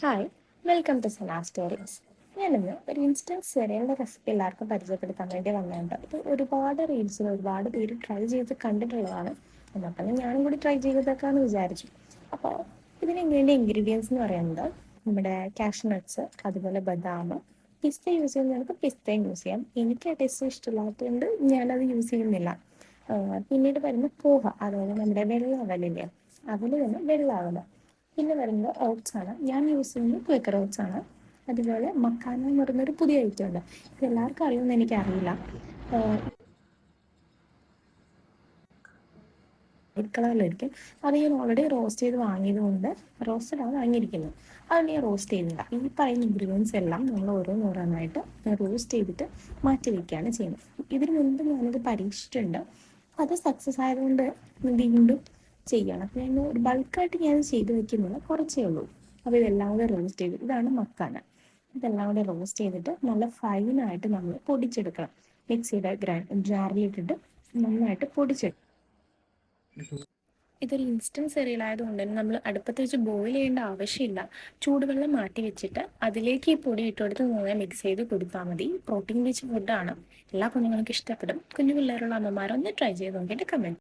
Hi, welcome to Sala stories. ഞാനിന്ന് ഒരു instant സെറിയലിൻ്റെ recipe എല്ലാവർക്കും പരിചയപ്പെടുത്താൻ വേണ്ടി വന്നിട്ടുണ്ട്. ഇത് ഒരുപാട് റീൽസിൽ ഒരുപാട് പേര് ട്രൈ ചെയ്ത് കണ്ടിട്ടുള്ളതാണ്. എന്നാൽ തന്നെ ഞാനും കൂടി ട്രൈ ചെയ്തേക്കാമെന്ന് വിചാരിച്ചു. അപ്പോൾ ഇതിന് വേണ്ട ഇൻഗ്രീഡിയൻസ് എന്ന് പറയുന്നത് നമ്മുടെ കാഷ്യൂ നട്ട്സ്, അതുപോലെ ബദാം, പിസ്ത യൂസ് ചെയ്യുന്നവർക്ക് പിസ്തയും യൂസ് ചെയ്യാം. എനിക്ക് ആ ടേസ്റ്റ് ഇഷ്ടമില്ലാത്തതുകൊണ്ട് ഞാനത് യൂസ് ചെയ്യുന്നില്ല. പിന്നീട് വരുന്ന പോഹ, അതായത് നമ്മുടെ വെള്ള അവലില്ലേ, അവൽ തന്നെ വെള്ള അവൽ. പിന്നെ വരുന്നത് ഓട്സ് ആണ്. ഞാൻ യൂസ് ചെയ്യുന്നത് ക്വിക്കർ ഓട്സ് ആണ്. അതുപോലെ മക്കാന എന്ന് പറയുന്നൊരു പുതിയ ഐറ്റം ഉണ്ട്. ഇത് എല്ലാവർക്കും അറിയുമെന്ന് എനിക്കറിയില്ല. വൈറ്റ് കളറിലായിരിക്കും. അത് ഞാൻ ഓൾറെഡി റോസ്റ്റ് ചെയ്ത് വാങ്ങിയത് കൊണ്ട് റോസ്റ്റഡാണ് വാങ്ങിയിരിക്കുന്നത്. അത് ഞാൻ റോസ്റ്റ് ചെയ്യുന്നില്ല. ഈ പറയുന്ന ഇൻഗ്രീഡിയൻസ് എല്ലാം നമ്മൾ ഓരോന്നോരോന്നായിട്ട് റോസ്റ്റ് ചെയ്തിട്ട് മാറ്റി വയ്ക്കുകയാണ് ചെയ്യുന്നത്. ഇതിന് മുൻപ് ഞാനിത് പരീക്ഷിച്ചിട്ടുണ്ട്. അത് സക്സസ് ആയതുകൊണ്ട് വീണ്ടും ചെയ്യണം. അപ്പോൾ ഞാൻ ഒരു ബൾക്കായിട്ട് ഞാൻ ചെയ്ത് വെക്കുന്നില്ല, കുറച്ചേ ഉള്ളൂ. അപ്പോൾ ഇതെല്ലാം കൂടെ റോസ്റ്റ് ചെയ്ത്, ഇതാണ് മക്കാന. ഇതെല്ലാം കൂടെ റോസ്റ്റ് ചെയ്തിട്ട് നല്ല ഫൈനായിട്ട് നമ്മൾ പൊടിച്ചെടുക്കണം. മിക്സിയുടെ ജാറിലിട്ടിട്ട് നന്നായിട്ട് പൊടിച്ചെടുക്കണം. ഇതൊരു ഇൻസ്റ്റൻറ്റ് സെറിയൽ ആയതുകൊണ്ട് തന്നെ നമ്മൾ അടുപ്പത്ത് വെച്ച് ബോയിൽ ചെയ്യേണ്ട ആവശ്യമില്ല. ചൂടുവെള്ളം മാറ്റി വെച്ചിട്ട് അതിലേക്ക് ഈ പൊടി ഇട്ട് കൊടുത്ത് നന്നായി മിക്സ് ചെയ്ത് കൊടുത്താൽ മതി. പ്രോട്ടീൻ റിച്ച് ഫുഡാണ്. എല്ലാ കുഞ്ഞുങ്ങൾക്കും ഇഷ്ടപ്പെടും. കുഞ്ഞു പിള്ളേരുള്ള അമ്മമാരൊന്ന് ട്രൈ ചെയ്ത് നോക്കിയിട്ട് കമൻറ്റ്